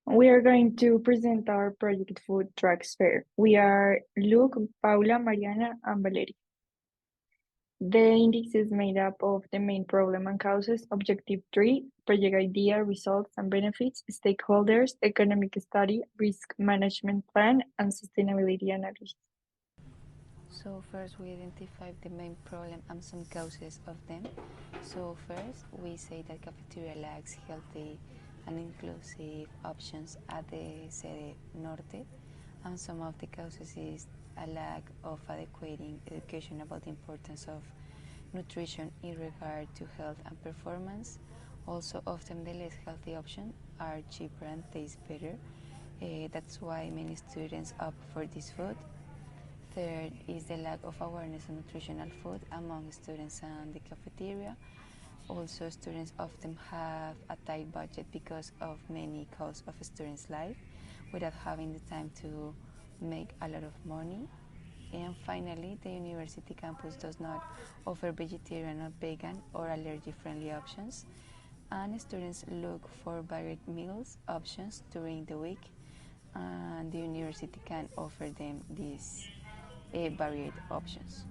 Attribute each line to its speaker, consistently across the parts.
Speaker 1: We are going to present our project Food Trucks Fair. We are Luke, Paula, Mariana, and Valeria. The index is made up of the main problem and causes, objective 3, project idea, results and benefits, stakeholders, economic study, risk management plan, and sustainability analysis.
Speaker 2: So first we identify the main problem and some causes of them. So first we say that cafeteria lacks healthy and inclusive options at the Sede Norte, and some of the causes is a lack of adequate education about the importance of nutrition in regard to health and performance. Also often the less healthy options are cheaper and taste better. That's why many students opt for this food. Third is the lack of awareness on nutritional food among students and the cafeteria. Also, students often have a tight budget because of many costs of students' life without having the time to make a lot of money. And finally, the university campus does not offer vegetarian or vegan or allergy-friendly options. And students look for varied meals options during the week, and the university can offer them these varied options.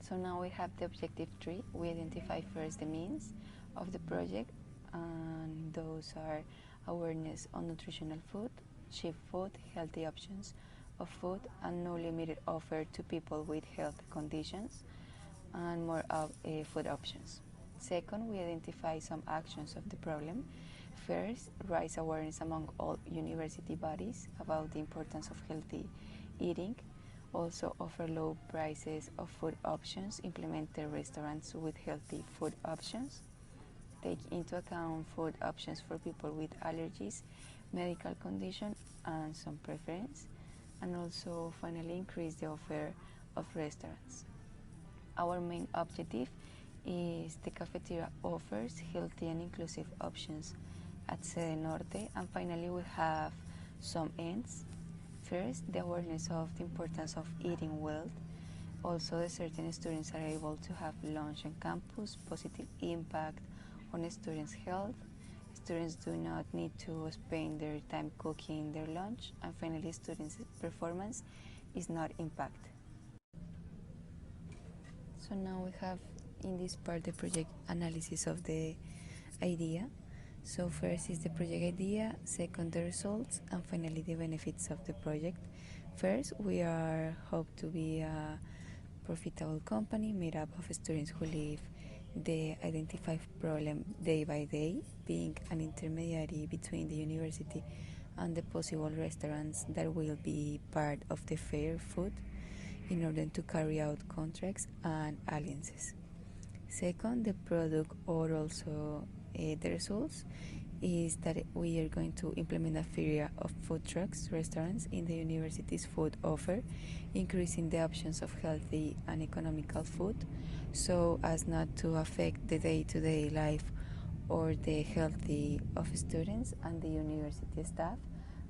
Speaker 2: So now we have the objective 3. We identify first the means of the project, and those are awareness on nutritional food, cheap food, healthy options of food, and no limited offer to people with health conditions, and more food options. Second, we identify some actions of the problem. First, raise awareness among all university bodies about the importance of healthy eating. Also offer low prices of food options, implement the restaurants with healthy food options, take into account food options for people with allergies, medical condition, and some preference, and also finally increase the offer of restaurants. Our main objective is the cafeteria offers healthy and inclusive options at Sede Norte, and finally we have some ends. First, the awareness of the importance of eating well. Also, the certain students are able to have lunch on campus, positive impact on students' health. Students do not need to spend their time cooking their lunch, and finally, students' performance is not impacted. So now we have in this part the project analysis of the idea. So first is the project idea, second the results, and finally the benefits of the project. First, we are hope to be a profitable company made up of students who live the identified problem day by day, being an intermediary between the university and the possible restaurants that will be part of the fair food in order to carry out contracts and alliances. Second, the product or also the results is that we are going to implement a feria of food trucks, restaurants in the university's food offer, increasing the options of healthy and economical food so as not to affect the day-to-day life or the healthy of students and the university staff.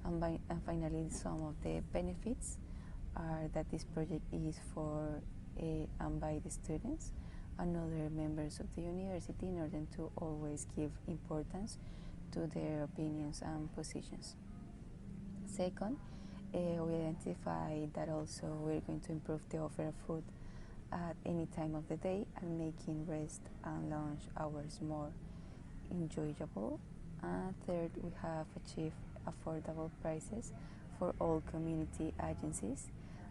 Speaker 2: And finally, some of the benefits are that this project is for and by the students and other members of the university in order to always give importance to their opinions and positions. Second, we identify that also we're going to improve the offer of food at any time of the day and making rest and lunch hours more enjoyable. And third, we have achieved affordable prices for all community agencies.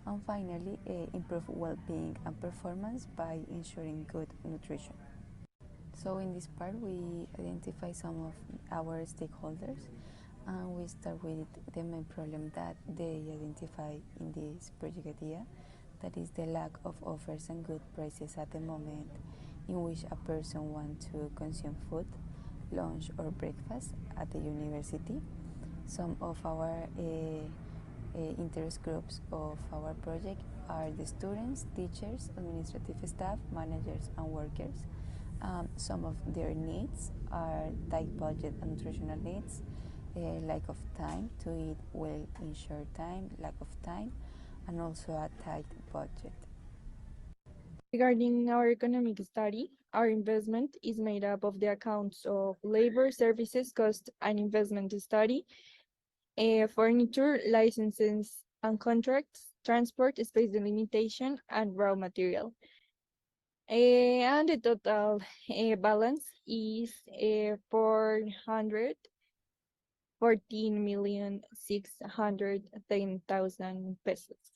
Speaker 2: And finally, improve well-being and performance by ensuring good nutrition. So in this part, we identify some of our stakeholders, and we start with the main problem that they identify in this project idea, that is the lack of offers and good prices at the moment in which a person wants to consume food, lunch or breakfast at the university. Some of our interest groups of our project are the students, teachers, administrative staff, managers and workers. Some of their needs are tight budget and nutritional needs, lack of time to eat well in short time, lack of time, and also a tight budget.
Speaker 1: Regarding our economic study, our investment is made up of the accounts of labor, services, cost, and investment study, furniture, licenses and contracts, transport, space delimitation, and raw material. And the total balance is 414,610,000 pesos.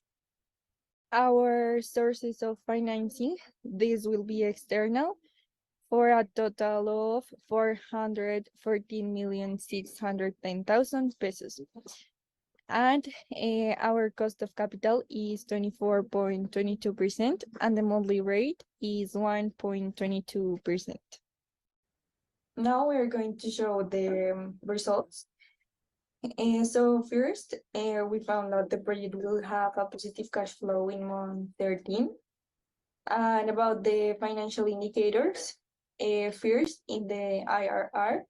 Speaker 1: Our sources of financing, this will be external, for a total of 414,610,000 pesos. And our cost of capital is 24.22%, and the monthly rate is 1.22%. Now we're going to show the results. So first, we found out the project will have a positive cash flow in month 13. And about the financial indicators, first in the IRR,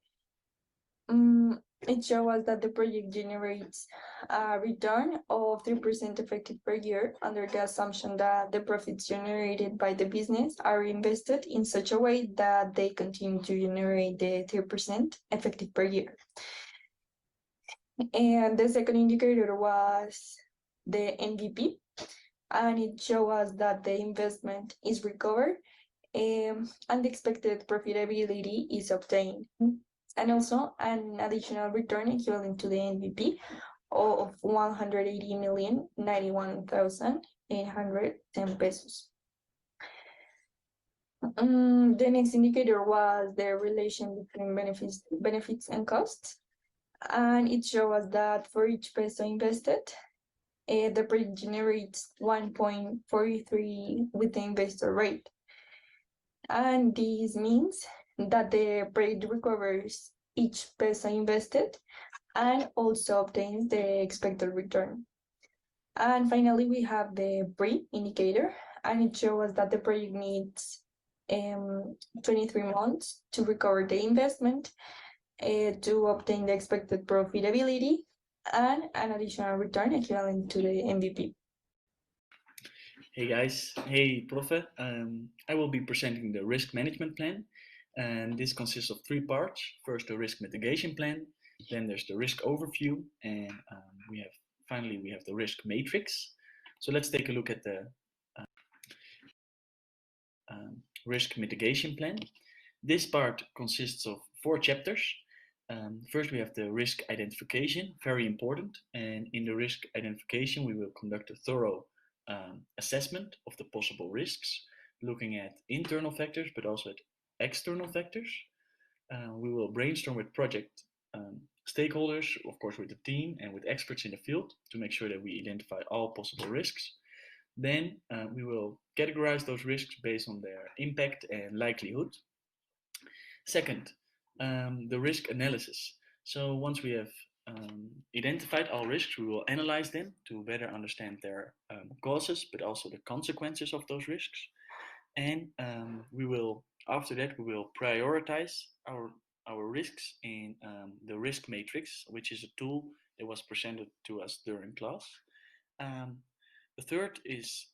Speaker 1: it shows us that the project generates a return of 3% effective per year under the assumption that the profits generated by the business are invested in such a way that they continue to generate the 3% effective per year. And the second indicator was the MVP, and it showed us that the investment is recovered and the expected profitability is obtained. And also an additional return equivalent to the MVP of 180,091,810 pesos. The next indicator was the relation between benefits and costs. And it shows us that for each peso invested, the project generates 1.43 with the investor rate. And this means that the project recovers each peso invested and also obtains the expected return. And finally, we have the PRE indicator, and it shows us that the project needs 23 months to recover the investment, to obtain the expected profitability, and an additional return equivalent to the MVP.
Speaker 3: Hey guys, hey Profe. I will be presenting the risk management plan, and this consists of three parts. First, the risk mitigation plan, then there's the risk overview, and finally we have the risk matrix. So let's take a look at the risk mitigation plan. This part consists of 4 chapters. First, we have the risk identification, very important, and in the risk identification we will conduct a thorough assessment of the possible risks, looking at internal factors but also at external factors. We will brainstorm with project stakeholders, of course with the team and with experts in the field, to make sure that we identify all possible risks. Then we will categorize those risks based on their impact and likelihood. Second, the risk analysis. So once we have identified all risks, we will analyze them to better understand their causes, but also the consequences of those risks. And after that, we will prioritize our risks in the risk matrix, which is a tool that was presented to us during class. The third is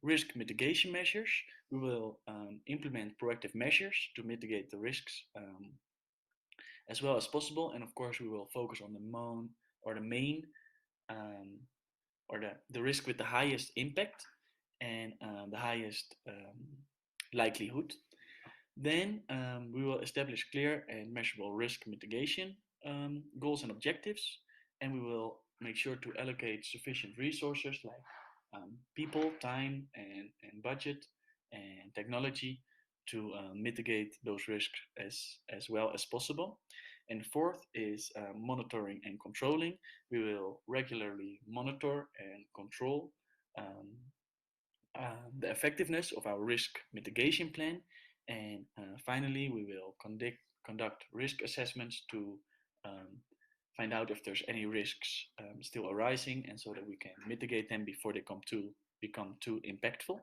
Speaker 3: risk mitigation measures. We will implement proactive measures to mitigate the risks as well as possible, and of course we will focus on the main the risk with the highest impact and the highest likelihood. Then we will establish clear and measurable risk mitigation goals and objectives, and we will make sure to allocate sufficient resources like people, time, and budget and technology to mitigate those risks as well as possible. And fourth is monitoring and controlling. We will regularly monitor and control the effectiveness of our risk mitigation plan. And finally, we will conduct risk assessments to find out if there's any risks still arising, and so that we can mitigate them before they become too impactful.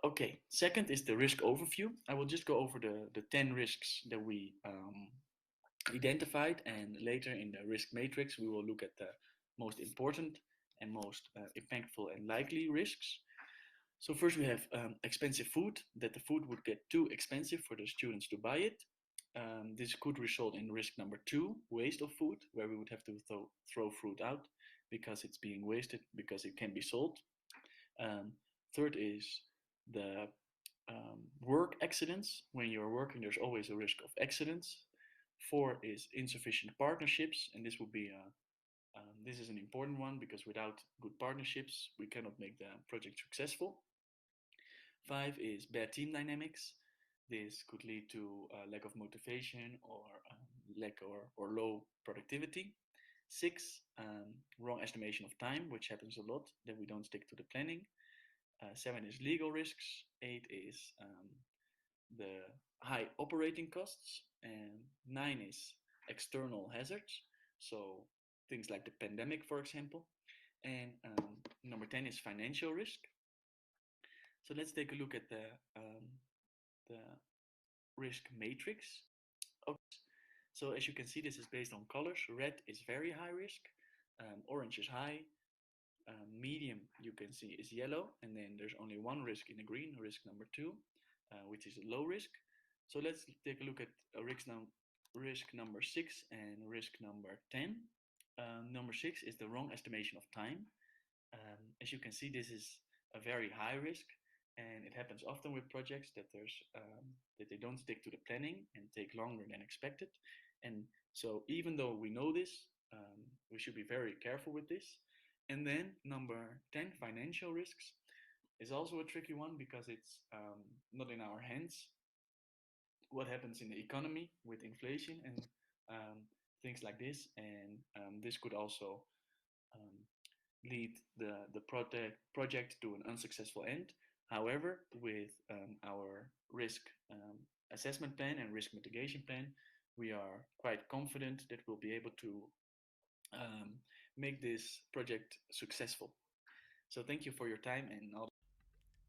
Speaker 3: Okay, second is the risk overview. I will just go over the 10 risks that we identified, and later in the risk matrix we will look at the most important and most impactful and likely risks. So first we have expensive food, that the food would get too expensive for the students to buy it. This could result in risk number two, waste of food, where we would have to throw fruit out because it's being wasted because it can be sold. Um, Third is the work accidents. When you're working, there's always a risk of accidents. Four is insufficient partnerships, and this is an important one because without good partnerships, we cannot make the project successful. Five is bad team dynamics. This could lead to lack of motivation or lack or low productivity. Six, wrong estimation of time, which happens a lot, that we don't stick to the planning. Seven is legal risks. Eight is the high operating costs. And nine is external hazards. So things like the pandemic, for example. And number 10 is financial risk. So let's take a look at the risk matrix. Okay. So as you can see, this is based on colors. Red is very high risk, orange is high, medium you can see is yellow, and then there's only one risk in the green, risk number two, which is low risk. So let's take a look at risk number 6 and risk number 10. Number 6 is the wrong estimation of time. As you can see, this is a very high risk, and it happens often with projects that that they don't stick to the planning and take longer than expected. And so even though we know this, we should be very careful with this. And then number 10, financial risks, is also a tricky one because it's not in our hands. What happens in the economy with inflation and things like this, and this could also lead the project to an unsuccessful end. However, with our risk assessment plan and risk mitigation plan, we are quite confident that we'll be able to make this project successful. So thank you for your time and all.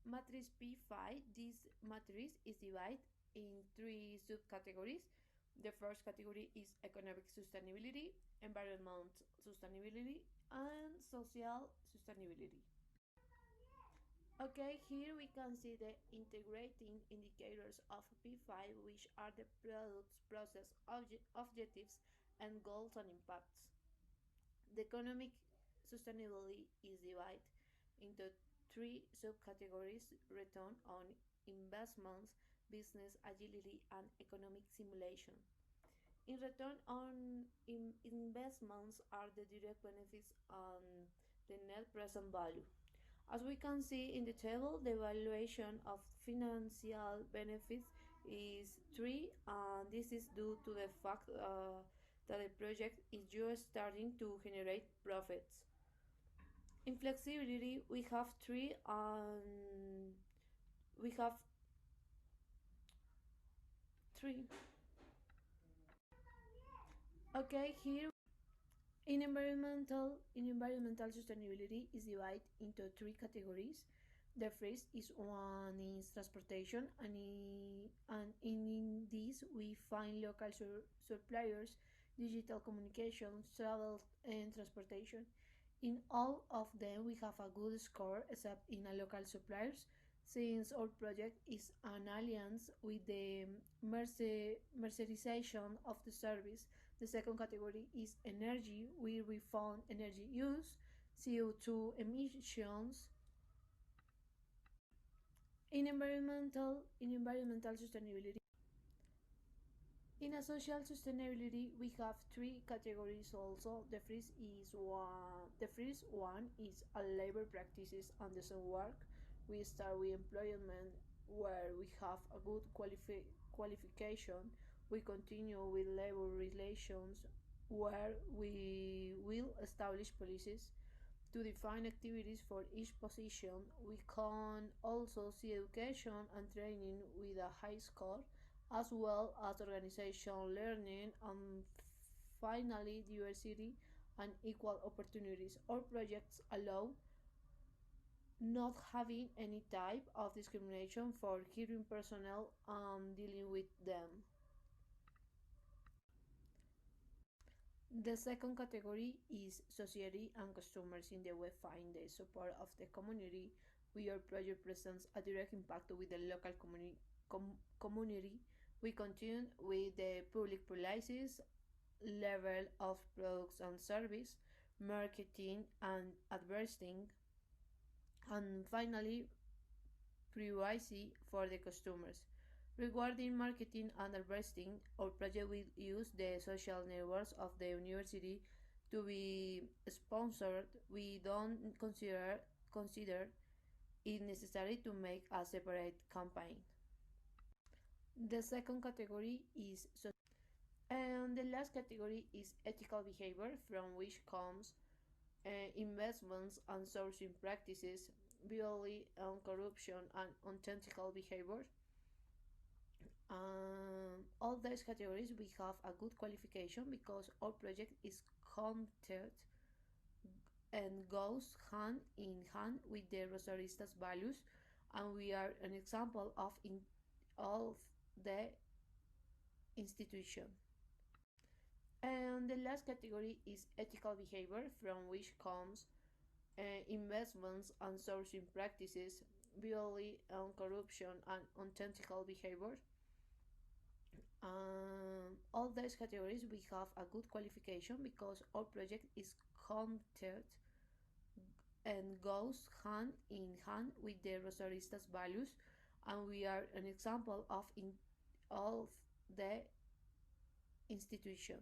Speaker 4: Matrix P5, this matrix is divided in three subcategories. The first category is economic sustainability, environmental sustainability, and social sustainability. Okay, here we can see the integrating indicators of P5, which are the products, process, objectives, and goals and impacts. The economic sustainability is divided into three subcategories: return on investments, business agility, and economic simulation. In return on investments are the direct benefits and the net present value. As we can see in the table, the valuation of financial benefits is 3, and this is due to the fact that the project is just starting to generate profits. In flexibility, we have 3, and we have 3. Okay, here in environmental sustainability is divided into three categories. The first is one is transportation, and in this we find local suppliers, digital communications, travel, and transportation. In all of them, we have a good score except in a local suppliers, since our project is an alliance with the mercerization of the service. The second category is energy, where we found energy use, CO2 emissions. In environmental sustainability, in a social sustainability, we have three categories also. The first one is a labor practices and decent work. We start with employment, where we have a good qualification. We continue with labor relations, where we will establish policies to define activities for each position. We can also see education and training with a high score, as well as organization learning, and finally diversity and equal opportunities. Our projects allow not having any type of discrimination for hiring personnel and dealing with them. The second category is society and customers. In the web find the support of the community where project presents a direct impact with the local community. We continue with the public policies, level of products and service, marketing and advertising, and finally, privacy for the customers. Regarding marketing and advertising, our project will use the social networks of the university to be sponsored. We don't consider it necessary to make a separate campaign. The second category is social, and the last category is ethical behavior, from which comes investments and sourcing practices, violence and corruption, and unethical behavior. All these categories we have a good qualification because our project is counted and goes hand in hand with the Rosaristas values, and we are an example of the institution. And the last category is ethical behavior, from which comes investments and sourcing practices, violence and corruption, and unethical behavior. All these categories we have a good qualification because our project is counted and goes hand in hand with the Rosaristas values, and we are an example of the institution.